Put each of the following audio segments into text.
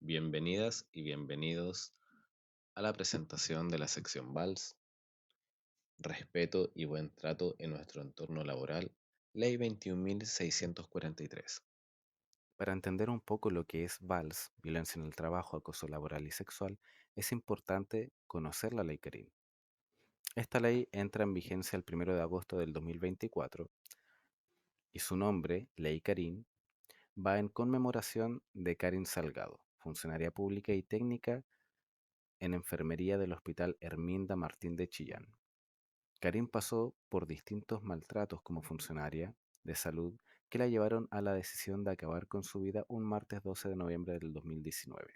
Bienvenidas y bienvenidos a la presentación de la sección VALS, Respeto y Buen Trato en nuestro entorno laboral, Ley 21.643. Para entender un poco lo que es VALS, violencia en el trabajo, acoso laboral y sexual, es importante conocer la ley Carín. Esta ley entra en vigencia el 1 de agosto del 2024 y su nombre, Ley Carín, va en conmemoración de Karin Salgado, funcionaria pública y técnica en enfermería del Hospital Herminda Martín de Chillán. Karin pasó por distintos maltratos como funcionaria de salud que la llevaron a la decisión de acabar con su vida un martes 12 de noviembre del 2019.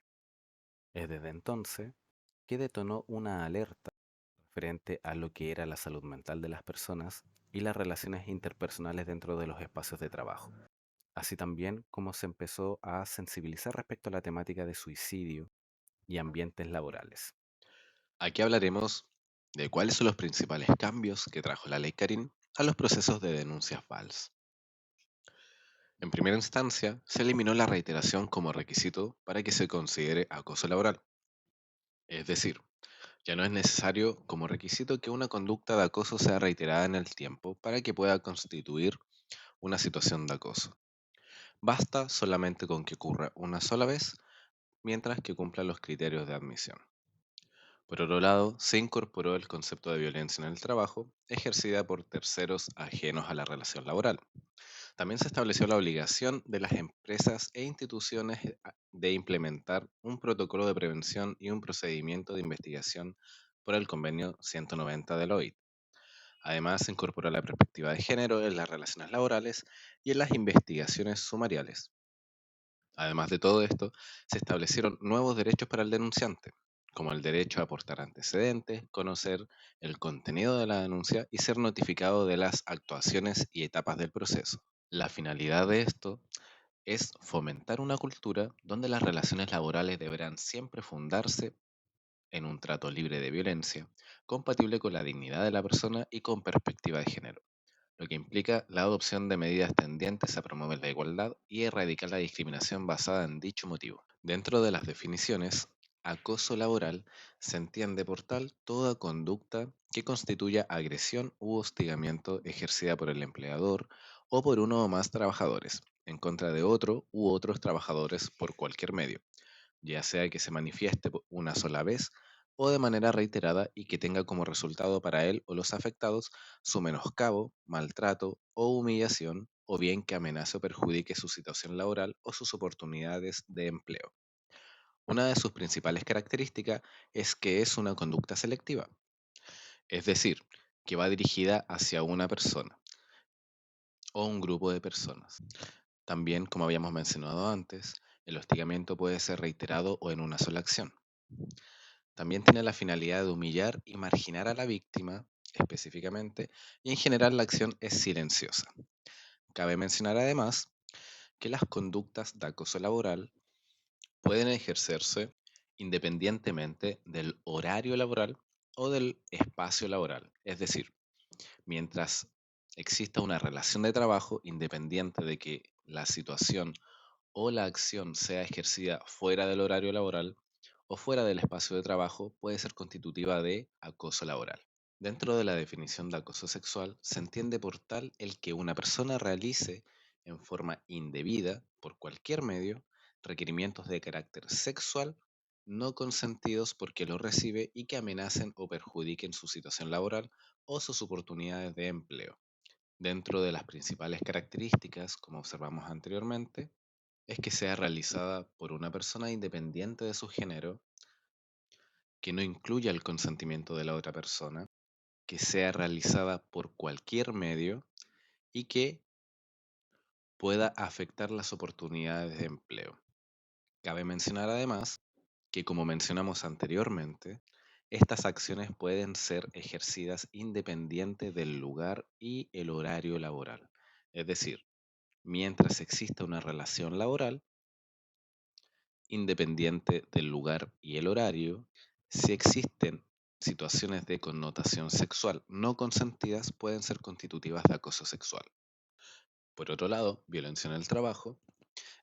Es desde entonces que detonó una alerta frente a lo que era la salud mental de las personas y las relaciones interpersonales dentro de los espacios de trabajo, así también como se empezó a sensibilizar respecto a la temática de suicidio y ambientes laborales. Aquí hablaremos de cuáles son los principales cambios que trajo la Ley Carín a los procesos de denuncias VALS. En primera instancia, se eliminó la reiteración como requisito para que se considere acoso laboral. Es decir, ya no es necesario como requisito que una conducta de acoso sea reiterada en el tiempo para que pueda constituir una situación de acoso. Basta solamente con que ocurra una sola vez mientras que cumpla los criterios de admisión. Por otro lado, se incorporó el concepto de violencia en el trabajo ejercida por terceros ajenos a la relación laboral. También se estableció la obligación de las empresas e instituciones de implementar un protocolo de prevención y un procedimiento de investigación por el convenio 190 de la OIT. Además, se incorporó la perspectiva de género en las relaciones laborales y en las investigaciones sumariales. Además de todo esto, se establecieron nuevos derechos para el denunciante, como el derecho a aportar antecedentes, conocer el contenido de la denuncia y ser notificado de las actuaciones y etapas del proceso. La finalidad de esto es fomentar una cultura donde las relaciones laborales deberán siempre fundarse en un trato libre de violencia, compatible con la dignidad de la persona y con perspectiva de género, lo que implica la adopción de medidas tendientes a promover la igualdad y erradicar la discriminación basada en dicho motivo. Dentro de las definiciones, acoso laboral se entiende por tal toda conducta que constituya agresión u hostigamiento ejercida por el empleador o por uno o más trabajadores en contra de otro u otros trabajadores por cualquier medio, ya sea que se manifieste una sola vez o de manera reiterada y que tenga como resultado para él o los afectados su menoscabo, maltrato o humillación, o bien que amenace o perjudique su situación laboral o sus oportunidades de empleo. Una de sus principales características es que es una conducta selectiva, es decir, que va dirigida hacia una persona o un grupo de personas. También, como habíamos mencionado antes, el hostigamiento puede ser reiterado o en una sola acción. También tiene la finalidad de humillar y marginar a la víctima específicamente, y en general la acción es silenciosa. Cabe mencionar además que las conductas de acoso laboral pueden ejercerse independientemente del horario laboral o del espacio laboral, es decir, mientras exista una relación de trabajo independiente de que la situación o la acción sea ejercida fuera del horario laboral o fuera del espacio de trabajo, puede ser constitutiva de acoso laboral. Dentro de la definición de acoso sexual, se entiende por tal el que una persona realice en forma indebida, por cualquier medio, requerimientos de carácter sexual no consentidos porque lo recibe y que amenacen o perjudiquen su situación laboral o sus oportunidades de empleo. Dentro de las principales características, como observamos anteriormente, es que sea realizada por una persona independiente de su género, que no incluya el consentimiento de la otra persona, que sea realizada por cualquier medio y que pueda afectar las oportunidades de empleo. Cabe mencionar además que, como mencionamos anteriormente, estas acciones pueden ser ejercidas independiente del lugar y el horario laboral. Es decir, mientras exista una relación laboral, independiente del lugar y el horario, si existen situaciones de connotación sexual no consentidas, pueden ser constitutivas de acoso sexual. Por otro lado, violencia en el trabajo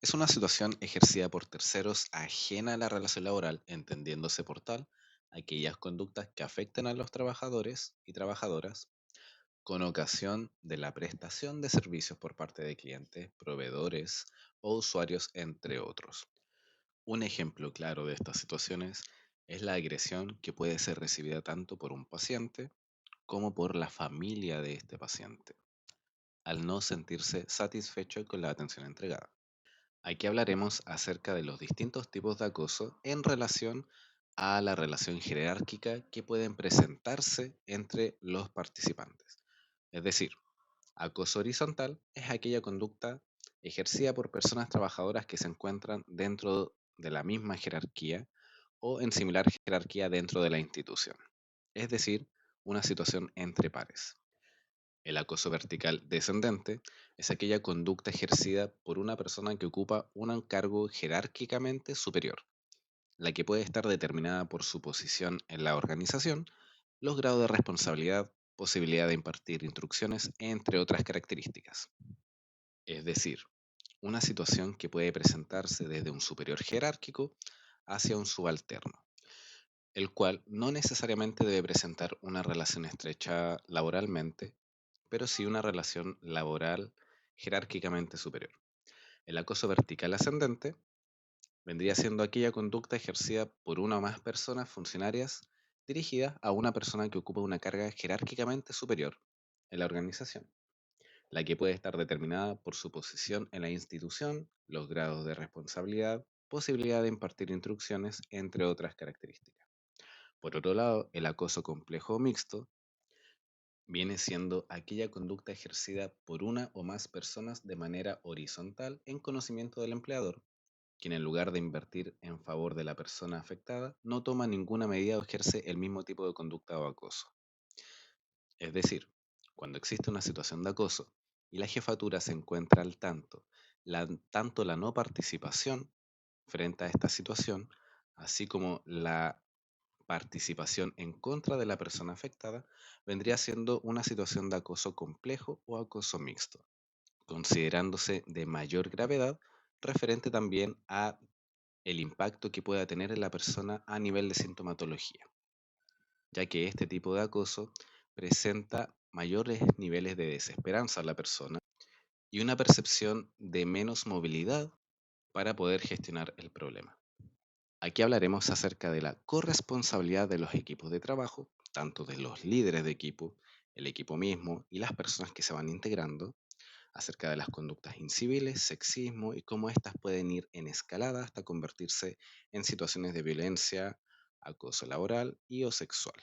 Es una situación ejercida por terceros ajena a la relación laboral, entendiéndose por tal aquellas conductas que afecten a los trabajadores y trabajadoras con ocasión de la prestación de servicios por parte de clientes, proveedores o usuarios, entre otros. Un ejemplo claro de estas situaciones es la agresión que puede ser recibida tanto por un paciente como por la familia de este paciente, al no sentirse satisfecho con la atención entregada. Aquí hablaremos acerca de los distintos tipos de acoso en relación a la relación jerárquica que pueden presentarse entre los participantes. Es decir, acoso horizontal es aquella conducta ejercida por personas trabajadoras que se encuentran dentro de la misma jerarquía o en similar jerarquía dentro de la institución. Es decir, una situación entre pares. El acoso vertical descendente es aquella conducta ejercida por una persona que ocupa un cargo jerárquicamente superior, la que puede estar determinada por su posición en la organización, los grados de responsabilidad, posibilidad de impartir instrucciones, entre otras características. Es decir, una situación que puede presentarse desde un superior jerárquico hacia un subalterno, el cual no necesariamente debe presentar una relación estrecha laboralmente, pero sí una relación laboral jerárquicamente superior. El acoso vertical ascendente vendría siendo aquella conducta ejercida por una o más personas funcionarias dirigida a una persona que ocupa una carga jerárquicamente superior en la organización, la que puede estar determinada por su posición en la institución, los grados de responsabilidad, posibilidad de impartir instrucciones, entre otras características. Por otro lado, el acoso complejo o mixto viene siendo aquella conducta ejercida por una o más personas de manera horizontal en conocimiento del empleador, quien en lugar de invertir en favor de la persona afectada, no toma ninguna medida o ejerce el mismo tipo de conducta o acoso. Es decir, cuando existe una situación de acoso y la jefatura se encuentra al tanto, tanto la no participación frente a esta situación, así como la participación en contra de la persona afectada, vendría siendo una situación de acoso complejo o acoso mixto, considerándose de mayor gravedad, referente también a el impacto que pueda tener en la persona a nivel de sintomatología, ya que este tipo de acoso presenta mayores niveles de desesperanza a la persona y una percepción de menos movilidad para poder gestionar el problema. Aquí hablaremos acerca de la corresponsabilidad de los equipos de trabajo, tanto de los líderes de equipo, el equipo mismo y las personas que se van integrando, acerca de las conductas inciviles, sexismo y cómo éstas pueden ir en escalada hasta convertirse en situaciones de violencia, acoso laboral y o sexual.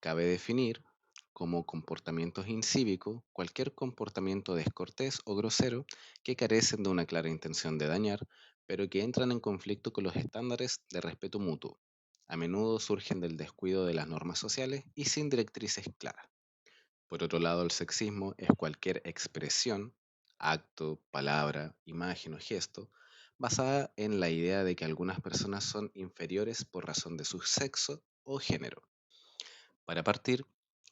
Cabe definir como comportamientos incívicos cualquier comportamiento descortés o grosero que carecen de una clara intención de dañar, pero que entran en conflicto con los estándares de respeto mutuo. A menudo surgen del descuido de las normas sociales y sin directrices claras. Por otro lado, el sexismo es cualquier expresión, acto, palabra, imagen o gesto basada en la idea de que algunas personas son inferiores por razón de su sexo o género. Para partir,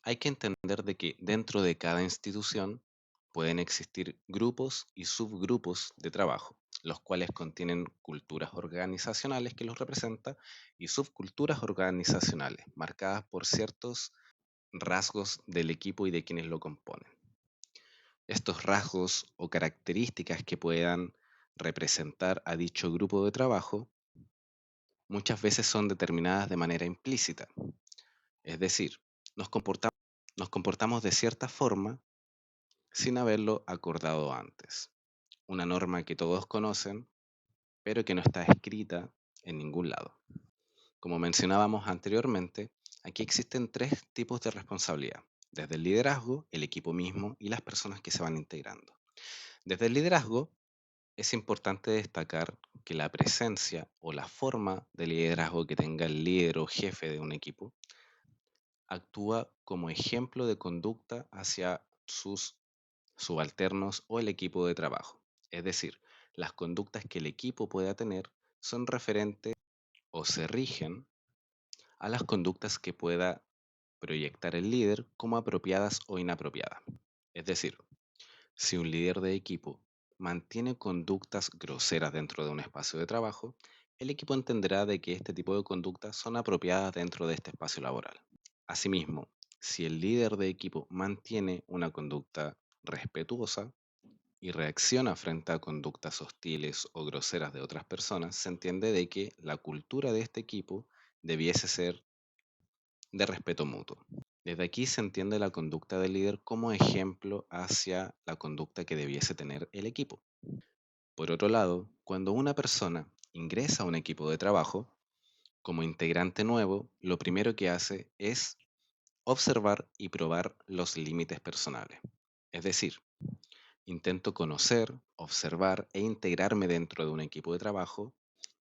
hay que entender de que dentro de cada institución pueden existir grupos y subgrupos de trabajo, los cuales contienen culturas organizacionales que los representan y subculturas organizacionales marcadas por ciertos rasgos del equipo y de quienes lo componen. Estos rasgos o características que puedan representar a dicho grupo de trabajo muchas veces son determinadas de manera implícita, es decir, nos comportamos, nos comportamos de cierta forma sin haberlo acordado antes. Una norma que todos conocen, pero que no está escrita en ningún lado. Como mencionábamos anteriormente, aquí existen tres tipos de responsabilidad, desde el liderazgo, el equipo mismo y las personas que se van integrando. Desde el liderazgo, es importante destacar que la presencia o la forma de liderazgo que tenga el líder o jefe de un equipo actúa como ejemplo de conducta hacia sus subalternos o el equipo de trabajo. Es decir, las conductas que el equipo pueda tener son referentes o se rigen a las conductas que pueda proyectar el líder como apropiadas o inapropiadas. Es decir, si un líder de equipo mantiene conductas groseras dentro de un espacio de trabajo, el equipo entenderá de que este tipo de conductas son apropiadas dentro de este espacio laboral. Asimismo, si el líder de equipo mantiene una conducta respetuosa y reacciona frente a conductas hostiles o groseras de otras personas, se entiende de que la cultura de este equipo debiese ser de respeto mutuo. Desde aquí se entiende la conducta del líder como ejemplo hacia la conducta que debiese tener el equipo. Por otro lado, cuando una persona ingresa a un equipo de trabajo como integrante nuevo, lo primero que hace es observar y probar los límites personales. Es decir, intento conocer, observar e integrarme dentro de un equipo de trabajo,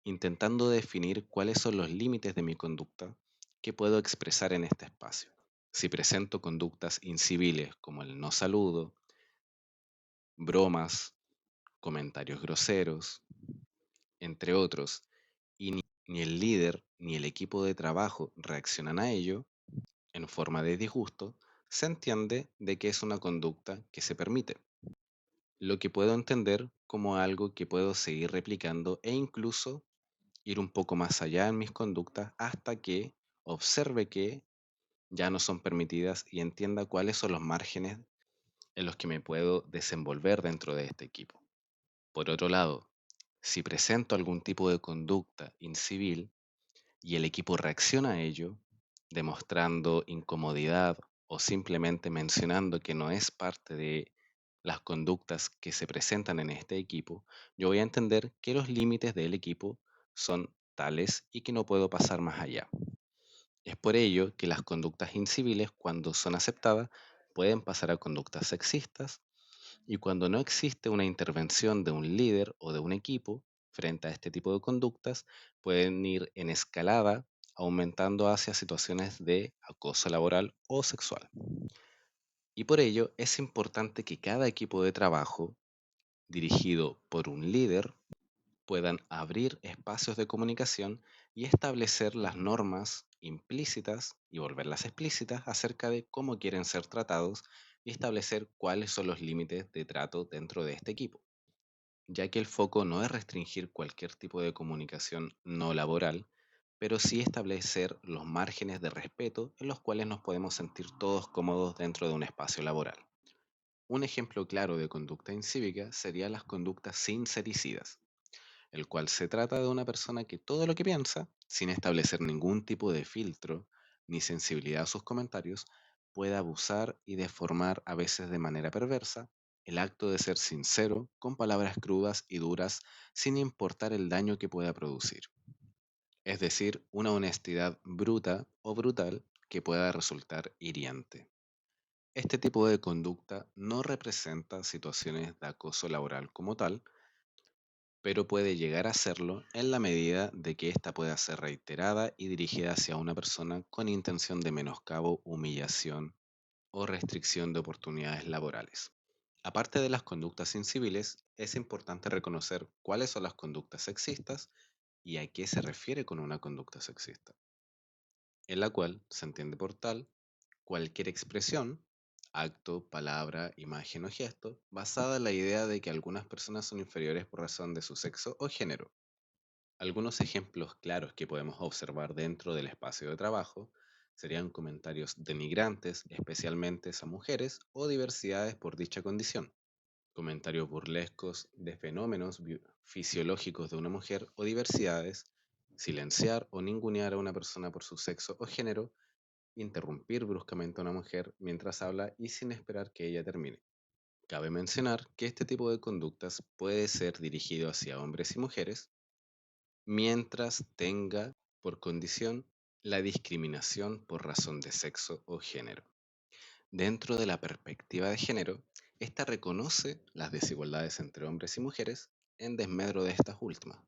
intentando definir cuáles son los límites de mi conducta que puedo expresar en este espacio. Si presento conductas inciviles como el no saludo, bromas, comentarios groseros, entre otros, y ni el líder ni el equipo de trabajo reaccionan a ello en forma de disgusto, se entiende de que es una conducta que se permite, lo que puedo entender como algo que puedo seguir replicando e incluso ir un poco más allá en mis conductas hasta que observe que ya no son permitidas y entienda cuáles son los márgenes en los que me puedo desenvolver dentro de este equipo. Por otro lado, si presento algún tipo de conducta incivil y el equipo reacciona a ello, demostrando incomodidad o simplemente mencionando que no es parte de las conductas que se presentan en este equipo, yo voy a entender que los límites del equipo son tales y que no puedo pasar más allá. Es por ello que las conductas inciviles, cuando son aceptadas, pueden pasar a conductas sexistas y cuando no existe una intervención de un líder o de un equipo frente a este tipo de conductas, pueden ir en escalada, aumentando hacia situaciones de acoso laboral o sexual. Y por ello es importante que cada equipo de trabajo, dirigido por un líder, puedan abrir espacios de comunicación y establecer las normas implícitas y volverlas explícitas acerca de cómo quieren ser tratados y establecer cuáles son los límites de trato dentro de este equipo, ya que el foco no es restringir cualquier tipo de comunicación no laboral, pero sí establecer los márgenes de respeto en los cuales nos podemos sentir todos cómodos dentro de un espacio laboral. Un ejemplo claro de conducta incívica sería las conductas sincericidas, el cual se trata de una persona que todo lo que piensa, sin establecer ningún tipo de filtro ni sensibilidad a sus comentarios, puede abusar y deformar a veces de manera perversa el acto de ser sincero con palabras crudas y duras sin importar el daño que pueda producir. Es decir, una honestidad bruta o brutal que pueda resultar hiriente. Este tipo de conducta no representa situaciones de acoso laboral como tal, pero puede llegar a serlo en la medida de que ésta pueda ser reiterada y dirigida hacia una persona con intención de menoscabo, humillación o restricción de oportunidades laborales. Aparte de las conductas inciviles, es importante reconocer cuáles son las conductas sexistas y a qué se refiere con una conducta sexista, en la cual se entiende por tal cualquier expresión, acto, palabra, imagen o gesto basada en la idea de que algunas personas son inferiores por razón de su sexo o género. Algunos ejemplos claros que podemos observar dentro del espacio de trabajo serían comentarios denigrantes, especialmente a mujeres o diversidades por dicha condición, comentarios burlescos de fenómenos fisiológicos de una mujer o diversidades, silenciar o ningunear a una persona por su sexo o género, interrumpir bruscamente a una mujer mientras habla y sin esperar que ella termine. Cabe mencionar que este tipo de conductas puede ser dirigido hacia hombres y mujeres mientras tenga por condición la discriminación por razón de sexo o género. Dentro de la perspectiva de género, esta reconoce las desigualdades entre hombres y mujeres en desmedro de estas últimas.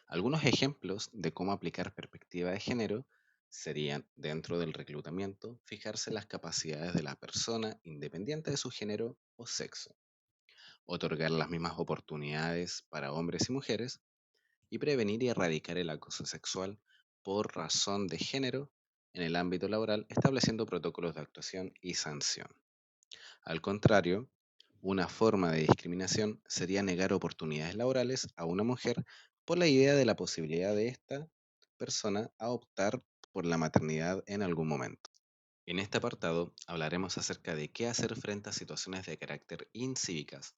Algunos ejemplos de cómo aplicar perspectiva de género serían, dentro del reclutamiento, fijarse en las capacidades de la persona independiente de su género o sexo, otorgar las mismas oportunidades para hombres y mujeres, y prevenir y erradicar el acoso sexual por razón de género en el ámbito laboral, estableciendo protocolos de actuación y sanción. Al contrario, Una forma de discriminación sería negar oportunidades laborales a una mujer por la idea de la posibilidad de esta persona a optar por la maternidad en algún momento. En este apartado hablaremos acerca de qué hacer frente a situaciones de carácter incívicas,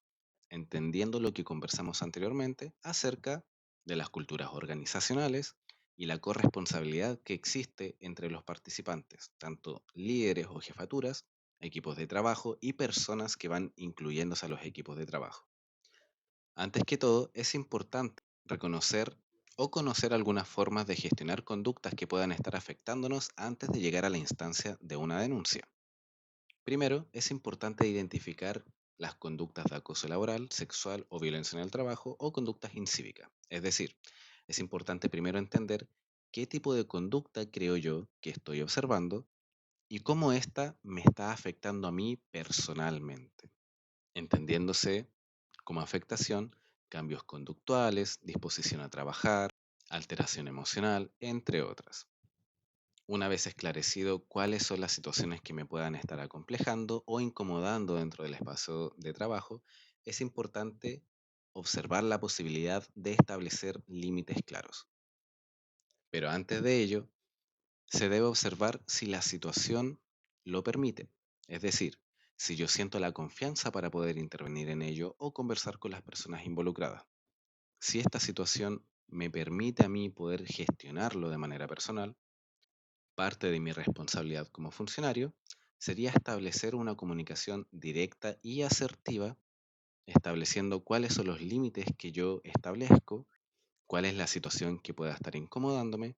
entendiendo lo que conversamos anteriormente acerca de las culturas organizacionales y la corresponsabilidad que existe entre los participantes, tanto líderes o jefaturas, equipos de trabajo y personas que van incluyéndose a los equipos de trabajo. Antes que todo, es importante reconocer o conocer algunas formas de gestionar conductas que puedan estar afectándonos antes de llegar a la instancia de una denuncia. Primero, es importante identificar las conductas de acoso laboral, sexual o violencia en el trabajo o conductas incívicas. Es decir, es importante primero entender qué tipo de conducta creo yo que estoy observando y cómo ésta me está afectando a mí personalmente, entendiéndose como afectación cambios conductuales, disposición a trabajar, alteración emocional, entre otras. Una vez esclarecido cuáles son las situaciones que me puedan estar acomplejando o incomodando dentro del espacio de trabajo, es importante observar la posibilidad de establecer límites claros. Pero antes de ello, se debe observar si la situación lo permite. Es decir, si yo siento la confianza para poder intervenir en ello o conversar con las personas involucradas. Si esta situación me permite a mí poder gestionarlo de manera personal, parte de mi responsabilidad como funcionario sería establecer una comunicación directa y asertiva, estableciendo cuáles son los límites que yo establezco, cuál es la situación que pueda estar incomodándome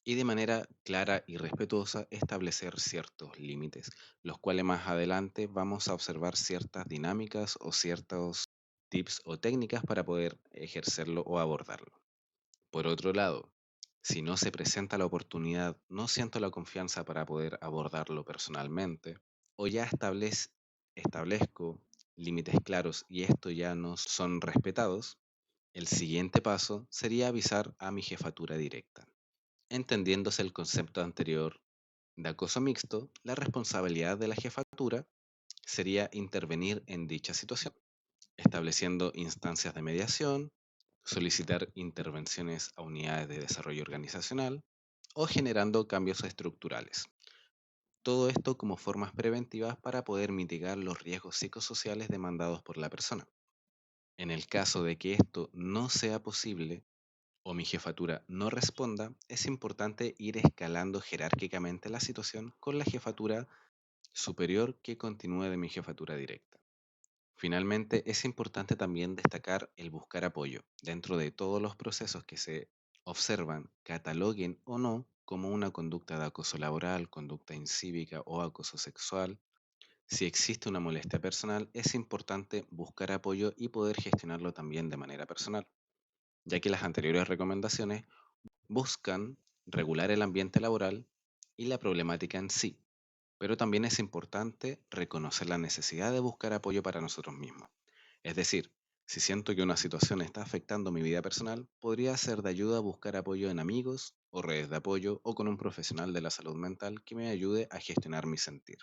y de manera clara y respetuosa establecer ciertos límites, los cuales más adelante vamos a observar ciertas dinámicas o ciertos tips o técnicas para poder ejercerlo o abordarlo. Por otro lado, si no se presenta la oportunidad, no siento la confianza para poder abordarlo personalmente, o ya establezco límites claros y esto ya no son respetados, el siguiente paso sería avisar a mi jefatura directa. Entendiéndose el concepto anterior de acoso mixto, la responsabilidad de la jefatura sería intervenir en dicha situación estableciendo instancias de mediación, solicitar intervenciones a unidades de desarrollo organizacional o generando cambios estructurales. Todo esto como formas preventivas para poder mitigar los riesgos psicosociales demandados por la persona. En el caso de que esto no sea posible o mi jefatura no responda, es importante ir escalando jerárquicamente la situación con la jefatura superior que continúe de mi jefatura directa. Finalmente, es importante también destacar el buscar apoyo dentro de todos los procesos que se observan, cataloguen o no como una conducta de acoso laboral, conducta incívica o acoso sexual. Si existe una molestia personal, es importante buscar apoyo y poder gestionarlo también de manera personal, ya que las anteriores recomendaciones buscan regular el ambiente laboral y la problemática en sí, pero también es importante reconocer la necesidad de buscar apoyo para nosotros mismos. Es decir, si siento que una situación está afectando mi vida personal, podría ser de ayuda buscar apoyo en amigos o redes de apoyo o con un profesional de la salud mental que me ayude a gestionar mi sentir.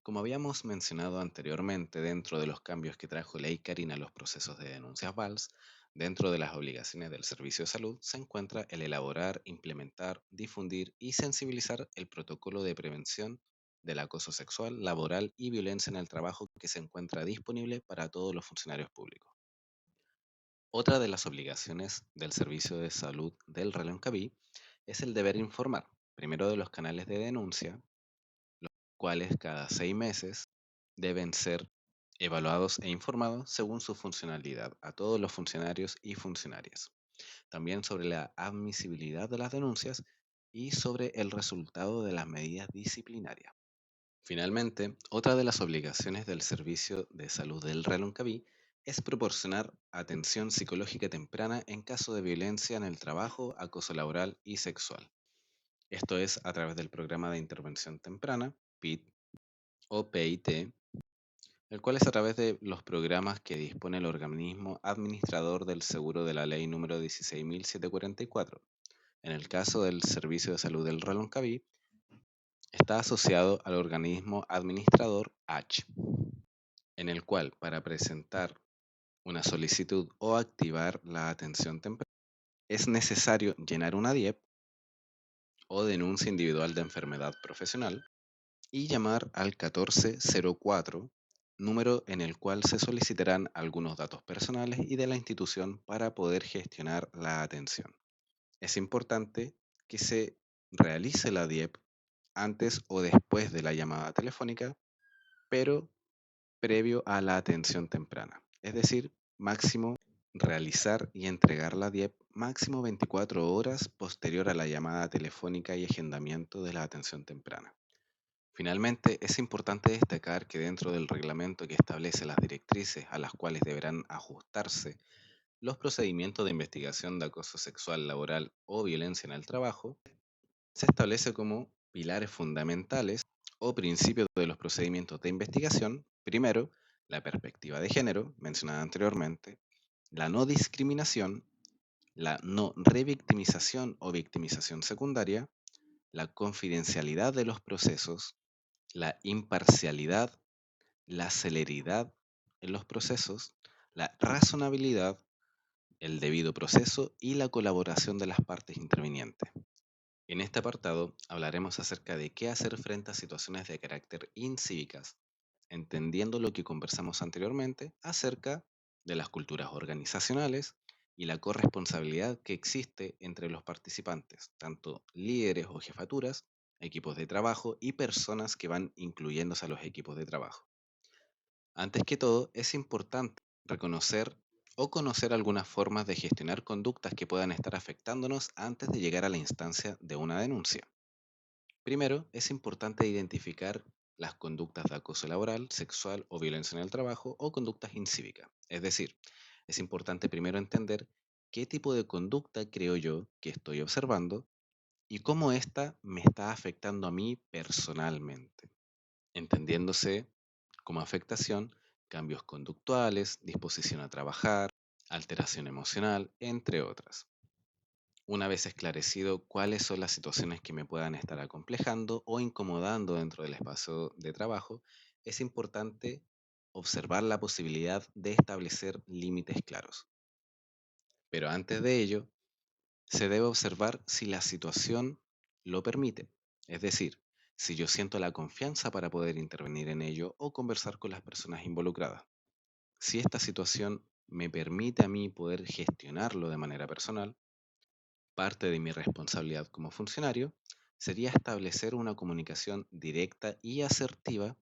Como habíamos mencionado anteriormente, dentro de los cambios que trajo Ley Karina a los procesos de denuncias VALS, dentro de las obligaciones del Servicio de Salud se encuentra el elaborar, implementar, difundir y sensibilizar el protocolo de prevención del acoso sexual, laboral y violencia en el trabajo que se encuentra disponible para todos los funcionarios públicos. Otra de las obligaciones del Servicio de Salud del Reloncaví es el deber informar, primero de los canales de denuncia, cuales cada 6 meses deben ser evaluados e informados según su funcionalidad a todos los funcionarios y funcionarias. También sobre la admisibilidad de las denuncias y sobre el resultado de las medidas disciplinarias. Finalmente, otra de las obligaciones del Servicio de Salud del Reloncaví es proporcionar atención psicológica temprana en caso de violencia en el trabajo, acoso laboral y sexual. Esto es a través del programa de intervención temprana, PIT o PIT, el cual es a través de los programas que dispone el organismo administrador del seguro de la ley número 16.744. En el caso del Servicio de Salud del Reloncaví, está asociado al organismo administrador H. en el cual para presentar una solicitud o activar la atención temprana es necesario llenar una DIEP o denuncia individual de enfermedad profesional y llamar al 1404, número en el cual se solicitarán algunos datos personales y de la institución para poder gestionar la atención. Es importante que se realice la DIEP antes o después de la llamada telefónica, pero previo a la atención temprana. Es decir, máximo realizar y entregar la DIEP máximo 24 horas posterior a la llamada telefónica y agendamiento de la atención temprana. Finalmente, es importante destacar que dentro del reglamento que establece las directrices a las cuales deberán ajustarse los procedimientos de investigación de acoso sexual laboral o violencia en el trabajo, se establece como pilares fundamentales o principios de los procedimientos de investigación, primero, la perspectiva de género, mencionada anteriormente, la no discriminación, la no revictimización o victimización secundaria, la confidencialidad de los procesos, la imparcialidad, la celeridad en los procesos, la razonabilidad, el debido proceso y la colaboración de las partes intervinientes. En este apartado hablaremos acerca de qué hacer frente a situaciones de carácter incívicas, entendiendo lo que conversamos anteriormente acerca de las culturas organizacionales y la corresponsabilidad que existe entre los participantes, tanto líderes o jefaturas, equipos de trabajo y personas que van incluyéndose a los equipos de trabajo. Antes que todo, es importante reconocer o conocer algunas formas de gestionar conductas que puedan estar afectándonos antes de llegar a la instancia de una denuncia. Primero, es importante identificar las conductas de acoso laboral, sexual o violencia en el trabajo o conductas incívicas. Es decir, es importante primero entender qué tipo de conducta creo yo que estoy observando y cómo ésta me está afectando a mí personalmente, entendiéndose como afectación cambios conductuales, disposición a trabajar, alteración emocional, entre otras. Una vez esclarecido cuáles son las situaciones que me puedan estar acomplejando o incomodando dentro del espacio de trabajo, es importante observar la posibilidad de establecer límites claros. Pero antes de ello, se debe observar si la situación lo permite. Es decir, si yo siento la confianza para poder intervenir en ello o conversar con las personas involucradas. Si esta situación me permite a mí poder gestionarlo de manera personal, parte de mi responsabilidad como funcionario sería establecer una comunicación directa y asertiva,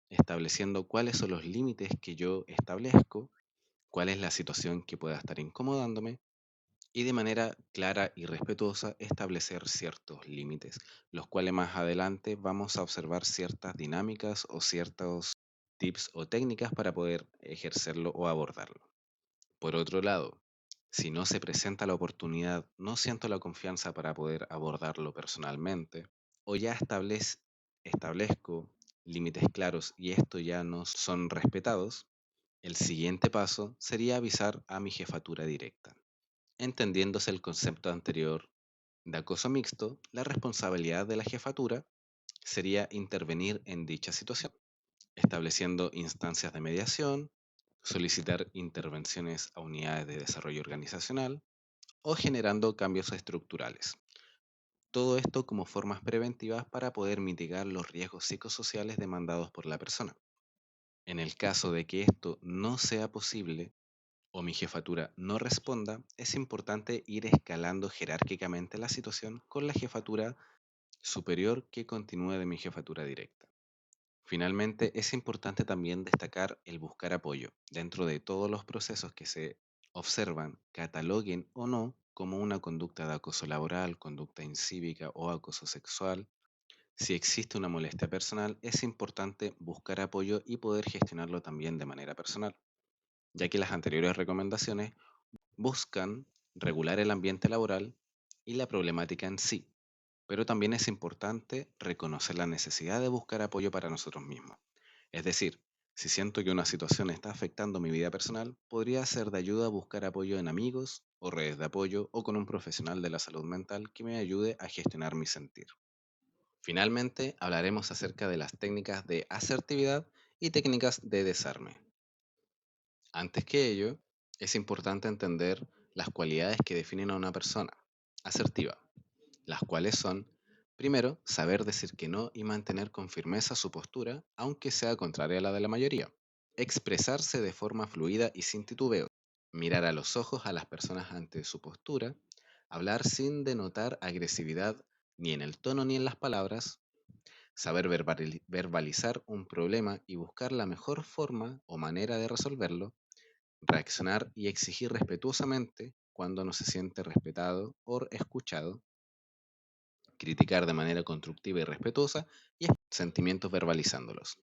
estableciendo cuáles son los límites que yo establezco, cuál es la situación que pueda estar incomodándome y de manera clara y respetuosa establecer ciertos límites, los cuales más adelante vamos a observar ciertas dinámicas o ciertos tips o técnicas para poder ejercerlo o abordarlo. Por otro lado, si no se presenta la oportunidad, no siento la confianza para poder abordarlo personalmente, o ya establezco límites claros y estos ya no son respetados, el siguiente paso sería avisar a mi jefatura directa. Entendiéndose el concepto anterior de acoso mixto, la responsabilidad de la jefatura sería intervenir en dicha situación, estableciendo instancias de mediación, solicitar intervenciones a unidades de desarrollo organizacional o generando cambios estructurales. Todo esto como formas preventivas para poder mitigar los riesgos psicosociales demandados por la persona. En el caso de que esto no sea posible o mi jefatura no responda, es importante ir escalando jerárquicamente la situación con la jefatura superior que continúe de mi jefatura directa. Finalmente, es importante también destacar el buscar apoyo dentro de todos los procesos que se observan, cataloguen o no como una conducta de acoso laboral, conducta incívica o acoso sexual. Si existe una molestia personal, es importante buscar apoyo y poder gestionarlo también de manera personal, ya que las anteriores recomendaciones buscan regular el ambiente laboral y la problemática en sí, pero también es importante reconocer la necesidad de buscar apoyo para nosotros mismos. Es decir, si siento que una situación está afectando mi vida personal, podría ser de ayuda buscar apoyo en amigos o redes de apoyo o con un profesional de la salud mental que me ayude a gestionar mi sentir. Finalmente, hablaremos acerca de las técnicas de asertividad y técnicas de desarme. Antes que ello, es importante entender las cualidades que definen a una persona asertiva, las cuales son, primero, saber decir que no y mantener con firmeza su postura, aunque sea contraria a la de la mayoría. Expresarse de forma fluida y sin titubeo. Mirar a los ojos a las personas ante su postura. Hablar sin denotar agresividad ni en el tono ni en las palabras. Saber verbalizar un problema y buscar la mejor forma o manera de resolverlo. Reaccionar y exigir respetuosamente cuando no se siente respetado o escuchado. Criticar de manera constructiva y respetuosa y sentimientos verbalizándolos.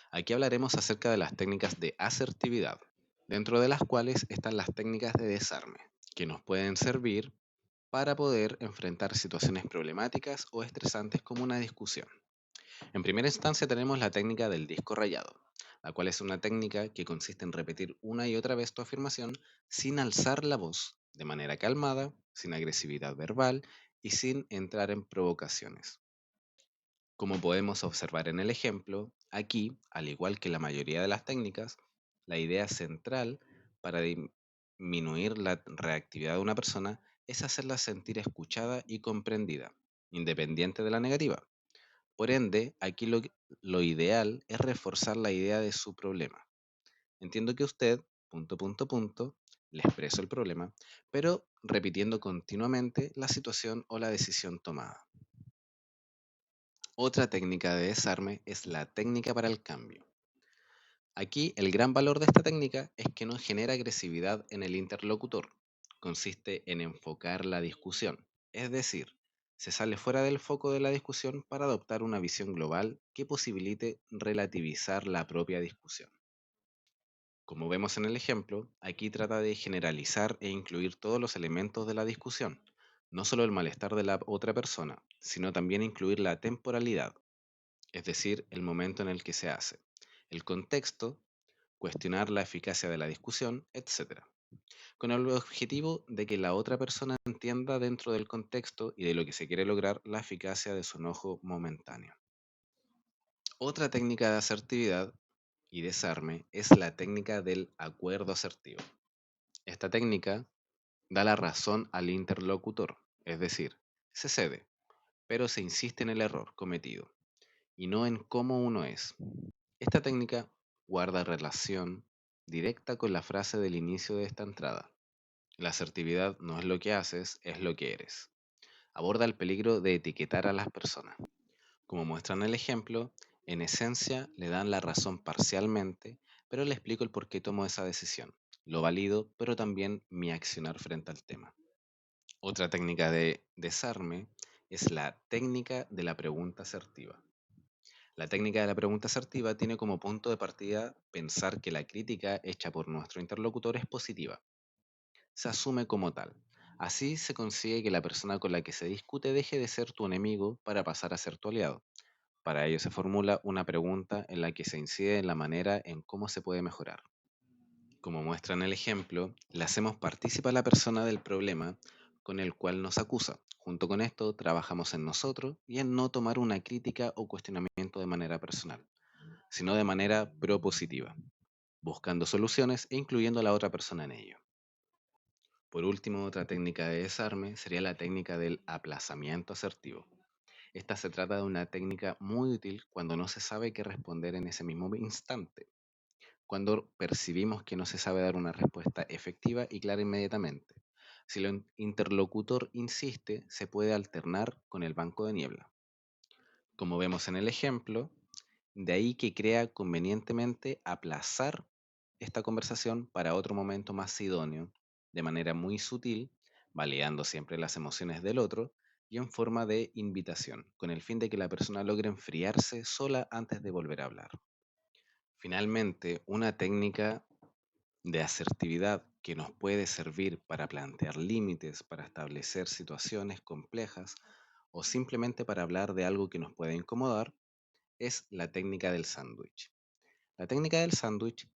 Aquí hablaremos acerca de las técnicas de asertividad, dentro de las cuales están las técnicas de desarme, que nos pueden servir para poder enfrentar situaciones problemáticas o estresantes como una discusión. En primera instancia tenemos la técnica del disco rayado, la cual es una técnica que consiste en repetir una y otra vez tu afirmación sin alzar la voz, de manera calmada, sin agresividad verbal y sin entrar en provocaciones. Como podemos observar en el ejemplo, aquí, al igual que la mayoría de las técnicas, la idea central para disminuir la reactividad de una persona es hacerla sentir escuchada y comprendida, independiente de la negativa. Por ende, aquí lo ideal es reforzar la idea de su problema. Entiendo que usted, le expreso el problema, pero repitiendo continuamente la situación o la decisión tomada. Otra técnica de desarme es la técnica para el cambio. Aquí el gran valor de esta técnica es que no genera agresividad en el interlocutor. Consiste en enfocar la discusión, es decir, se sale fuera del foco de la discusión para adoptar una visión global que posibilite relativizar la propia discusión. Como vemos en el ejemplo, aquí trata de generalizar e incluir todos los elementos de la discusión, no solo el malestar de la otra persona, sino también incluir la temporalidad, es decir, el momento en el que se hace, el contexto, cuestionar la eficacia de la discusión, etcétera, con el objetivo de que la otra persona entienda dentro del contexto y de lo que se quiere lograr la eficacia de su enojo momentáneo. Otra técnica de asertividad y desarme es la técnica del acuerdo asertivo. Esta técnica da la razón al interlocutor, es decir, se cede, pero se insiste en el error cometido y no en cómo uno es. Esta técnica guarda relación directa con la frase del inicio de esta entrada. La asertividad no es lo que haces, es lo que eres. Aborda el peligro de etiquetar a las personas. Como muestran el ejemplo, en esencia le dan la razón parcialmente, pero le explico el por qué tomo esa decisión. Lo valido, pero también mi accionar frente al tema. Otra técnica de desarme es la técnica de la pregunta asertiva. La técnica de la pregunta asertiva tiene como punto de partida pensar que la crítica hecha por nuestro interlocutor es positiva. Se asume como tal. Así se consigue que la persona con la que se discute deje de ser tu enemigo para pasar a ser tu aliado. Para ello se formula una pregunta en la que se incide en la manera en cómo se puede mejorar. Como muestra en el ejemplo, le hacemos partícipe a la persona del problema con el cual nos acusa. Junto con esto, trabajamos en nosotros y en no tomar una crítica o cuestionamiento de manera personal, sino de manera propositiva, buscando soluciones e incluyendo a la otra persona en ello. Por último, otra técnica de desarme sería la técnica del aplazamiento asertivo. Esta se trata de una técnica muy útil cuando no se sabe qué responder en ese mismo instante, cuando percibimos que no se sabe dar una respuesta efectiva y clara inmediatamente. Si el interlocutor insiste, se puede alternar con el banco de niebla. Como vemos en el ejemplo, de ahí que crea convenientemente aplazar esta conversación para otro momento más idóneo, de manera muy sutil, validando siempre las emociones del otro y en forma de invitación, con el fin de que la persona logre enfriarse sola antes de volver a hablar. Finalmente, una técnica de asertividad que nos puede servir para plantear límites, para establecer situaciones complejas o simplemente para hablar de algo que nos pueda incomodar, es la técnica del sándwich. La técnica del sándwich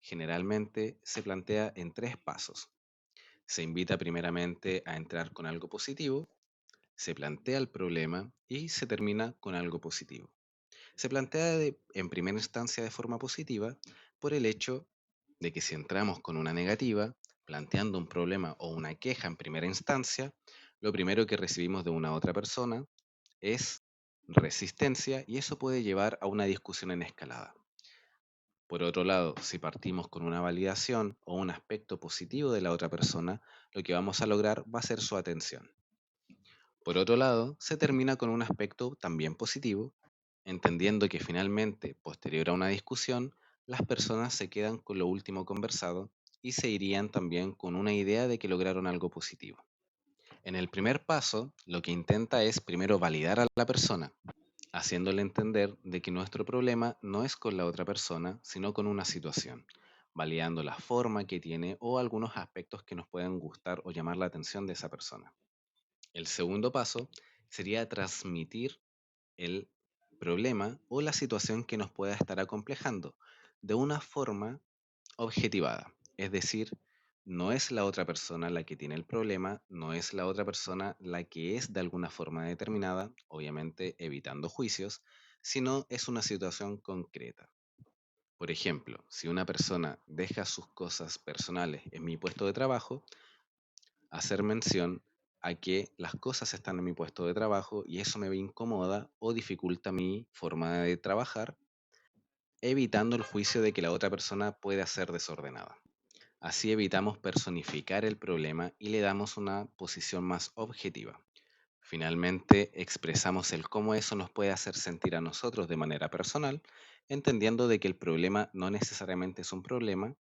generalmente se plantea en tres pasos. Se invita primeramente a entrar con algo positivo, se plantea el problema y se termina con algo positivo. Se plantea en primera instancia de forma positiva por el hecho de que si entramos con una negativa, planteando un problema o una queja en primera instancia, lo primero que recibimos de una otra persona es resistencia y eso puede llevar a una discusión en escalada. Por otro lado, si partimos con una validación o un aspecto positivo de la otra persona, lo que vamos a lograr va a ser su atención. Por otro lado, se termina con un aspecto también positivo, entendiendo que finalmente, posterior a una discusión, las personas se quedan con lo último conversado y se irían también con una idea de que lograron algo positivo. En el primer paso, lo que intenta es primero validar a la persona, haciéndole entender de que nuestro problema no es con la otra persona, sino con una situación, validando la forma que tiene o algunos aspectos que nos pueden gustar o llamar la atención de esa persona. El segundo paso sería transmitir el problema o la situación que nos pueda estar acomplejando de una forma objetivada. Es decir, no es la otra persona la que tiene el problema, no es la otra persona la que es de alguna forma determinada, obviamente evitando juicios, sino es una situación concreta. Por ejemplo, si una persona deja sus cosas personales en mi puesto de trabajo, hacer mención a que las cosas están en mi puesto de trabajo y eso me incomoda o dificulta mi forma de trabajar, evitando el juicio de que la otra persona puede ser desordenada. Así evitamos personificar el problema y le damos una posición más objetiva. Finalmente, expresamos el cómo eso nos puede hacer sentir a nosotros de manera personal, entendiendo de que el problema no necesariamente es un problema,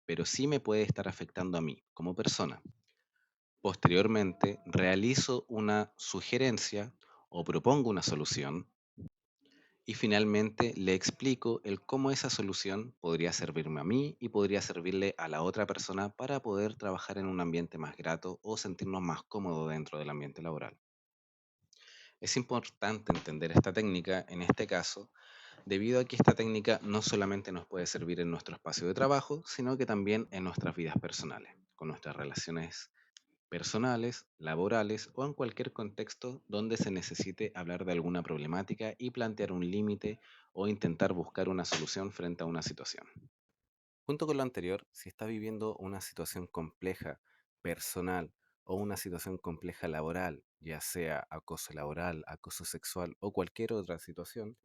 pero sí me puede estar afectando a mí como persona. Posteriormente, realizo una sugerencia o propongo una solución y finalmente le explico el cómo esa solución podría servirme a mí y podría servirle a la otra persona para poder trabajar en un ambiente más grato o sentirnos más cómodos dentro del ambiente laboral. Es importante entender esta técnica en este caso, debido a que esta técnica no solamente nos puede servir en nuestro espacio de trabajo, sino que también en nuestras vidas personales, con nuestras relaciones personales, laborales o en cualquier contexto donde se necesite hablar de alguna problemática y plantear un límite o intentar buscar una solución frente a una situación. Junto con lo anterior, si estás viviendo una situación compleja, personal o una situación compleja laboral, ya sea acoso laboral, acoso sexual o cualquier otra situación,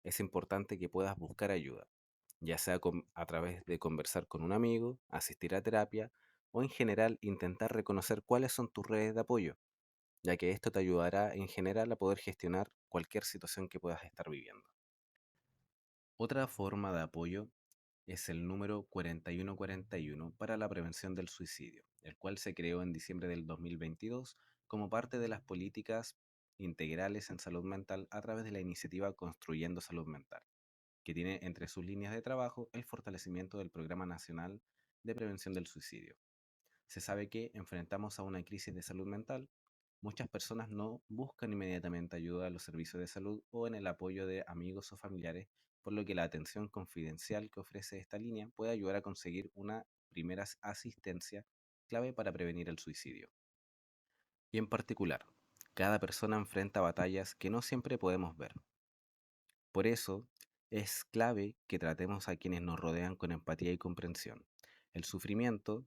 es importante que puedas buscar ayuda, ya sea a través de conversar con un amigo, asistir a terapia o en general intentar reconocer cuáles son tus redes de apoyo, ya que esto te ayudará en general a poder gestionar cualquier situación que puedas estar viviendo. Otra forma de apoyo es el número 4141 para la prevención del suicidio, el cual se creó en diciembre del 2022 como parte de las políticas integrales en salud mental a través de la iniciativa Construyendo Salud Mental, que tiene entre sus líneas de trabajo el fortalecimiento del Programa Nacional de Prevención del Suicidio. Se sabe que enfrentamos a una crisis de salud mental. Muchas personas no buscan inmediatamente ayuda a los servicios de salud o en el apoyo de amigos o familiares, por lo que la atención confidencial que ofrece esta línea puede ayudar a conseguir una primera asistencia clave para prevenir el suicidio. Y en particular, cada persona enfrenta batallas que no siempre podemos ver. Por eso, es clave que tratemos a quienes nos rodean con empatía y comprensión. El sufrimiento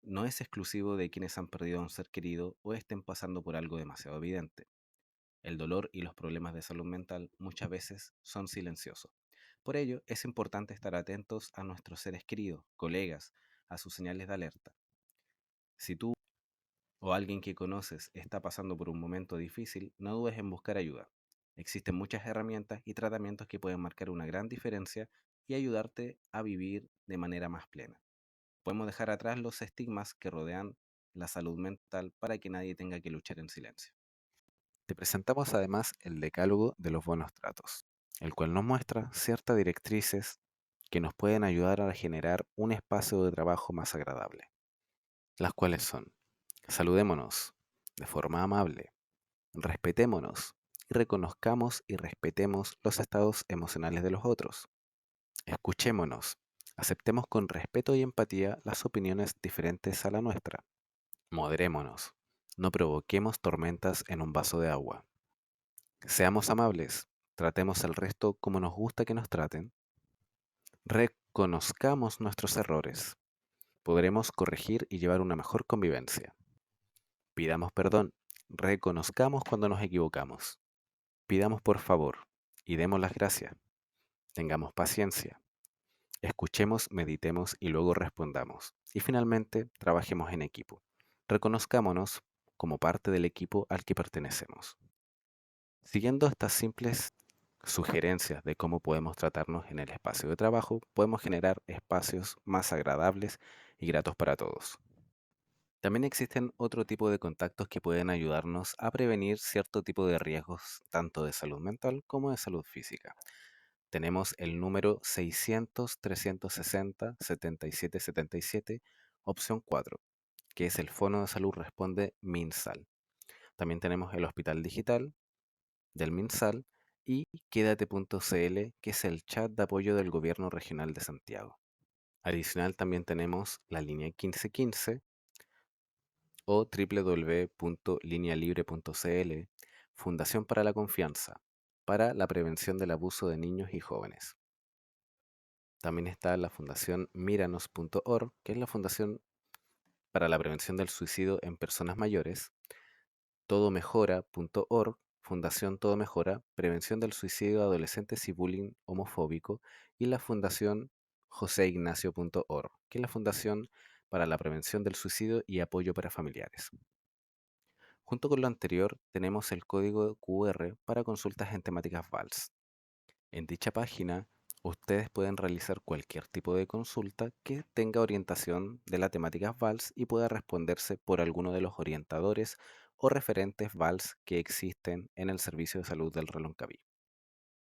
no es exclusivo de quienes han perdido a un ser querido o estén pasando por algo demasiado evidente. El dolor y los problemas de salud mental muchas veces son silenciosos. Por ello, es importante estar atentos a nuestros seres queridos, colegas, a sus señales de alerta. Si tú o alguien que conoces está pasando por un momento difícil, no dudes en buscar ayuda. Existen muchas herramientas y tratamientos que pueden marcar una gran diferencia y ayudarte a vivir de manera más plena. Podemos dejar atrás los estigmas que rodean la salud mental para que nadie tenga que luchar en silencio. Te presentamos además el Decálogo de los Buenos Tratos, el cual nos muestra ciertas directrices que nos pueden ayudar a generar un espacio de trabajo más agradable, las cuales son: saludémonos de forma amable, respetémonos y reconozcamos y respetemos los estados emocionales de los otros, escuchémonos, aceptemos con respeto y empatía las opiniones diferentes a la nuestra. Moderémonos. No provoquemos tormentas en un vaso de agua. Seamos amables. Tratemos al resto como nos gusta que nos traten. Reconozcamos nuestros errores. Podremos corregir y llevar una mejor convivencia. Pidamos perdón. Reconozcamos cuando nos equivocamos. Pidamos por favor y demos las gracias. Tengamos paciencia. Escuchemos, meditemos y luego respondamos. Y finalmente, trabajemos en equipo. Reconozcámonos como parte del equipo al que pertenecemos. Siguiendo estas simples sugerencias de cómo podemos tratarnos en el espacio de trabajo, podemos generar espacios más agradables y gratos para todos. También existen otro tipo de contactos que pueden ayudarnos a prevenir cierto tipo de riesgos, tanto de salud mental como de salud física. Tenemos el número 600-360-7777, opción 4, que es el Fono de Salud Responde MinSal. También tenemos el Hospital Digital del MinSal y Quédate.cl, que es el chat de apoyo del Gobierno Regional de Santiago. Adicional también tenemos la línea 1515 o www.linealibre.cl, Fundación para la Confianza, para la prevención del abuso de niños y jóvenes. También está la fundación Miranos.org, que es la fundación para la prevención del suicidio en personas mayores. Todomejora.org, Fundación Todo Mejora, prevención del suicidio de adolescentes y bullying homofóbico. Y la fundación joseignacio.org, que es la fundación para la prevención del suicidio y apoyo para familiares. Junto con lo anterior, tenemos el código QR para consultas en temáticas VALS. En dicha página, ustedes pueden realizar cualquier tipo de consulta que tenga orientación de la temática VALS y pueda responderse por alguno de los orientadores o referentes VALS que existen en el Servicio de Salud del Reloncaví.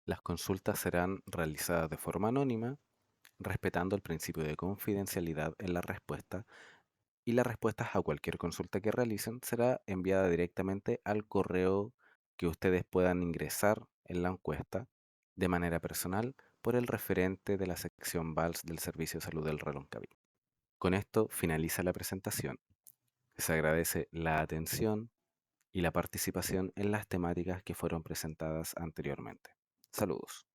Las consultas serán realizadas de forma anónima, respetando el principio de confidencialidad en la respuesta, y las respuestas a cualquier consulta que realicen será enviada directamente al correo que ustedes puedan ingresar en la encuesta de manera personal por el referente de la sección VALS del Servicio de Salud del Reloncaví. Con esto finaliza la presentación. Se agradece la atención y la participación en las temáticas que fueron presentadas anteriormente. Saludos.